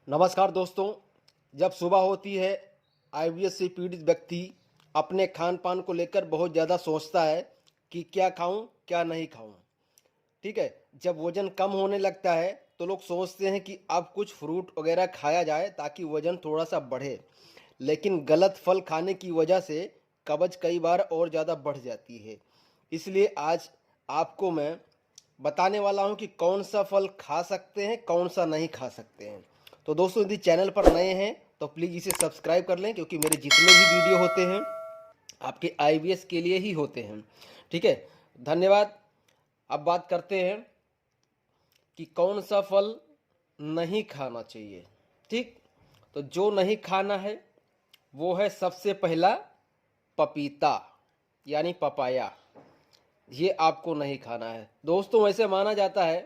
नमस्कार दोस्तों। जब सुबह होती है, आईबीएस से पीड़ित व्यक्ति अपने खान पान को लेकर बहुत ज़्यादा सोचता है कि क्या खाऊं क्या नहीं खाऊं। ठीक है। जब वज़न कम होने लगता है तो लोग सोचते हैं कि अब कुछ फ्रूट वगैरह खाया जाए ताकि वज़न थोड़ा सा बढ़े, लेकिन गलत फल खाने की वजह से कब्ज कई बार और ज़्यादा बढ़ जाती है। इसलिए आज आपको मैं बताने वाला हूं कि कौन सा फल खा सकते हैं, कौन सा नहीं खा सकते हैं। तो दोस्तों, यदि चैनल पर नए हैं तो प्लीज़ इसे सब्सक्राइब कर लें, क्योंकि मेरे जितने भी वीडियो होते हैं आपके आईबीएस के लिए ही होते हैं। ठीक है, धन्यवाद। अब बात करते हैं कि कौन सा फल नहीं खाना चाहिए। ठीक, तो जो नहीं खाना है वो है सबसे पहला पपीता, यानी पपाया। ये आपको नहीं खाना है दोस्तों। वैसे माना जाता है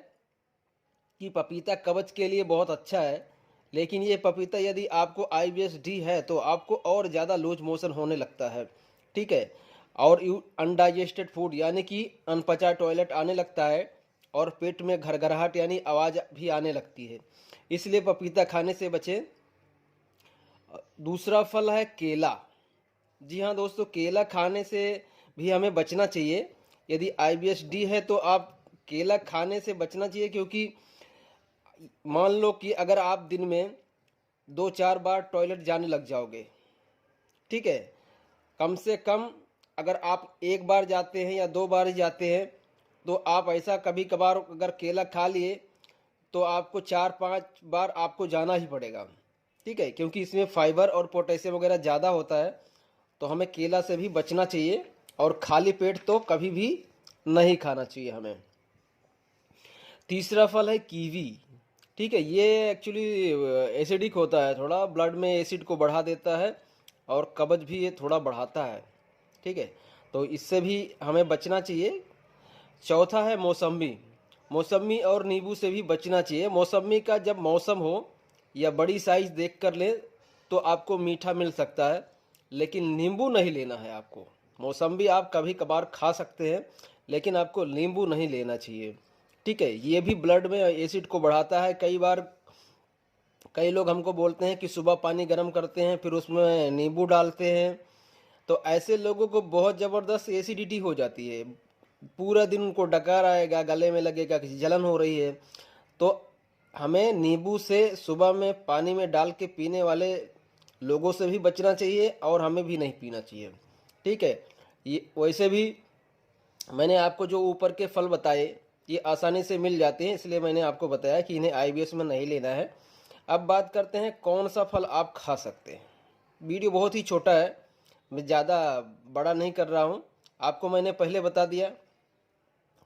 कि पपीता कब्ज के लिए बहुत अच्छा है, लेकिन ये पपीता यदि आपको आईबीएस-डी है तो आपको और ज़्यादा लूज मोशन होने लगता है। ठीक है, और यू अनडाइजेस्टेड फूड यानी कि अनपचा टॉयलेट आने लगता है, और पेट में घरघराहट यानी आवाज़ भी आने लगती है। इसलिए पपीता खाने से बचें। दूसरा फल है केला। जी हाँ दोस्तों, केला खाने से भी हमें बचना चाहिए। यदि आईबीएस-डी है तो आप केला खाने से बचना चाहिए, क्योंकि मान लो कि अगर आप दिन में 2-4 बार टॉयलेट जाने लग जाओगे, ठीक है, कम से कम अगर आप एक बार जाते हैं या 2 बार ही जाते हैं, तो आप ऐसा कभी कभार अगर केला खा लिए तो आपको 4-5 बार आपको जाना ही पड़ेगा। ठीक है, क्योंकि इसमें फाइबर और पोटेशियम वगैरह ज़्यादा होता है। तो हमें केला से भी बचना चाहिए, और खाली पेट तो कभी भी नहीं खाना चाहिए हमें। तीसरा फल है कीवी। ठीक है, ये एक्चुअली एसिडिक होता है, थोड़ा ब्लड में एसिड को बढ़ा देता है और कब्ज भी ये थोड़ा बढ़ाता है। ठीक है, तो इससे भी हमें बचना चाहिए। चौथा है मौसम्बी। मौसम्बी और नींबू से भी बचना चाहिए। मौसम्बी का जब मौसम हो या बड़ी साइज़ देख कर लें तो आपको मीठा मिल सकता है, लेकिन नींबू नहीं लेना है आपको। मौसम्बी आप कभी कभार खा सकते हैं, लेकिन आपको नींबू नहीं लेना चाहिए। ठीक है, ये भी ब्लड में एसिड को बढ़ाता है। कई बार कई लोग हमको बोलते हैं कि सुबह पानी गर्म करते हैं फिर उसमें नींबू डालते हैं, तो ऐसे लोगों को बहुत ज़बरदस्त एसिडिटी हो जाती है। पूरा दिन उनको डकार आएगा, गले में लगेगा, किसी जलन हो रही है। तो हमें नींबू से सुबह में पानी में डाल के पीने वाले लोगों से भी बचना चाहिए, और हमें भी नहीं पीना चाहिए। ठीक है, ये वैसे भी मैंने आपको जो वीडियो के फल बताए ये आसानी से मिल जाते हैं, इसलिए मैंने आपको बताया कि इन्हें आईबीएस में नहीं लेना है। अब बात करते हैं कौन सा फल आप खा सकते हैं। वीडियो बहुत ही छोटा है, मैं ज़्यादा बड़ा नहीं कर रहा हूँ। आपको मैंने पहले बता दिया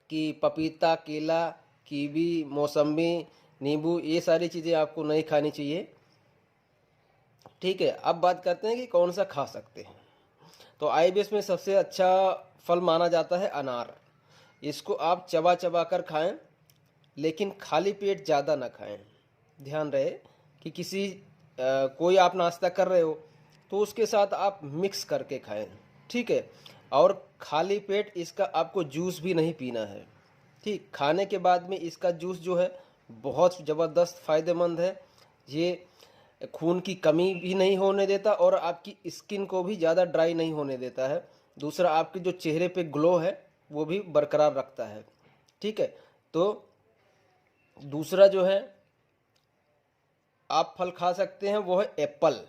कि पपीता, केला, कीवी, मौसम्बी, नींबू, ये सारी चीज़ें आपको नहीं खानी चाहिए। ठीक है, अब बात करते हैं कि कौन सा खा सकते हैं। तो आईबीएस में सबसे अच्छा फल माना जाता है अनार। इसको आप चबा चबा कर खाएं, लेकिन खाली पेट ज़्यादा ना खाएं। ध्यान रहे कि कोई आप नाश्ता कर रहे हो तो उसके साथ आप मिक्स करके खाएं। ठीक है, और खाली पेट इसका आपको जूस भी नहीं पीना है। ठीक, खाने के बाद में इसका जूस जो है बहुत ज़बरदस्त फ़ायदेमंद है। ये खून की कमी भी नहीं होने देता और आपकी स्किन को भी ज़्यादा ड्राई नहीं होने देता है। दूसरा, आपके जो चेहरे पे ग्लो है वो भी बरकरार रखता है। ठीक है, तो दूसरा जो है आप फल खा सकते हैं वो है एप्पल।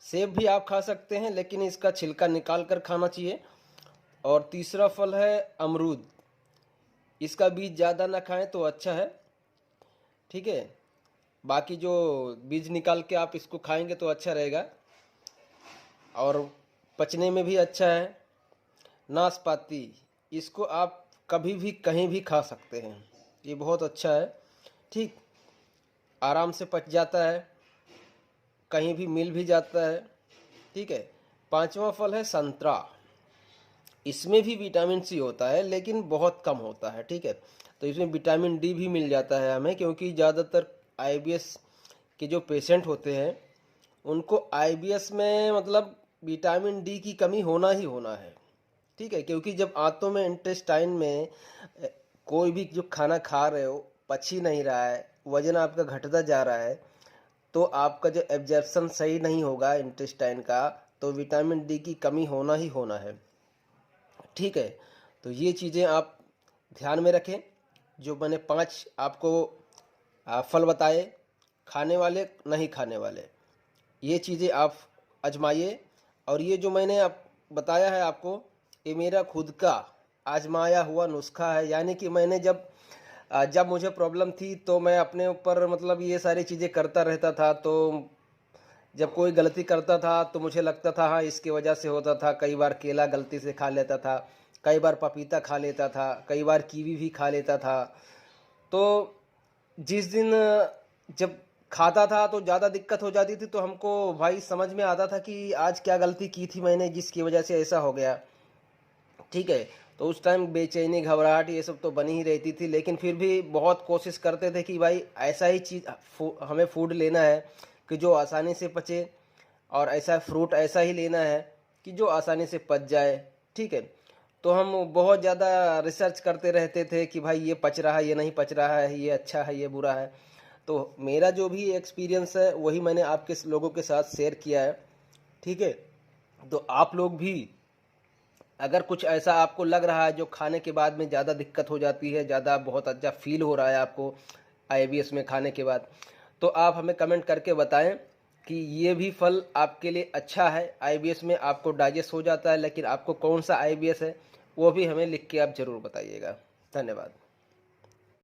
सेब भी आप खा सकते हैं, लेकिन इसका छिलका निकाल कर खाना चाहिए। और तीसरा फल है अमरूद। इसका बीज ज़्यादा ना खाएं तो अच्छा है। ठीक है, बाकी जो बीज निकाल के आप इसको खाएंगे तो अच्छा रहेगा, और पचने में भी अच्छा है। नाशपाती, इसको आप कभी भी कहीं भी खा सकते हैं, ये बहुत अच्छा है। ठीक, आराम से पच जाता है, कहीं भी मिल भी जाता है। ठीक है, पांचवा फल है संतरा। इसमें भी विटामिन सी होता है, लेकिन बहुत कम होता है। ठीक है, तो इसमें विटामिन डी भी मिल जाता है हमें, क्योंकि ज़्यादातर आईबीएस के जो पेशेंट होते हैं उनको आईबीएस में मतलब विटामिन डी की कमी होना ही होना है। ठीक है, क्योंकि जब आंतों में इंटेस्टाइन में कोई भी जो खाना खा रहे हो पच ही नहीं रहा है, वजन आपका घटता जा रहा है, तो आपका जो एब्जॉर्प्शन सही नहीं होगा इंटेस्टाइन का, तो विटामिन डी की कमी होना ही होना है। ठीक है, तो ये चीज़ें आप ध्यान में रखें। जो मैंने 5 आपको फल बताए, खाने वाले नहीं खाने वाले, ये चीज़ें आप आजमाइए। और ये जो मैंने अब बताया है आपको, ये मेरा खुद का आजमाया हुआ नुस्खा है। यानी कि मैंने जब मुझे प्रॉब्लम थी तो मैं अपने ऊपर मतलब ये सारी चीज़ें करता रहता था। तो जब कोई गलती करता था तो मुझे लगता था हाँ इसकी वजह से होता था। कई बार केला गलती से खा लेता था, कई बार पपीता खा लेता था, कई बार कीवी भी खा लेता था। तो जिस दिन जब खाता था तो ज़्यादा दिक्कत हो जाती थी, तो हमको भाई समझ में आता था कि आज क्या गलती की थी मैंने जिसकी वजह से ऐसा हो गया। ठीक है, तो उस टाइम बेचैनी घबराहट ये सब तो बनी ही रहती थी, लेकिन फिर भी बहुत कोशिश करते थे कि भाई ऐसा ही चीज़ हमें फूड लेना है कि जो आसानी से पचे, और ऐसा फ्रूट ऐसा ही लेना है कि जो आसानी से पच जाए। ठीक है, तो हम बहुत ज़्यादा रिसर्च करते रहते थे कि भाई ये पच रहा है, ये नहीं पच रहा है, ये अच्छा है, ये बुरा है। तो मेरा जो भी एक्सपीरियंस है वही मैंने आपके लोगों के साथ शेयर किया है। ठीक है, तो आप लोग भी अगर कुछ ऐसा आपको लग रहा है जो खाने के बाद में ज़्यादा दिक्कत हो जाती है, ज़्यादा बहुत अच्छा फील हो रहा है आपको आईबीएस में खाने के बाद, तो आप हमें कमेंट करके बताएं कि ये भी फल आपके लिए अच्छा है। आईबीएस में आपको डाइजेस्ट हो जाता है, लेकिन आपको कौन सा आईबीएस है वो भी हमें लिख के आप ज़रूर बताइएगा। धन्यवाद।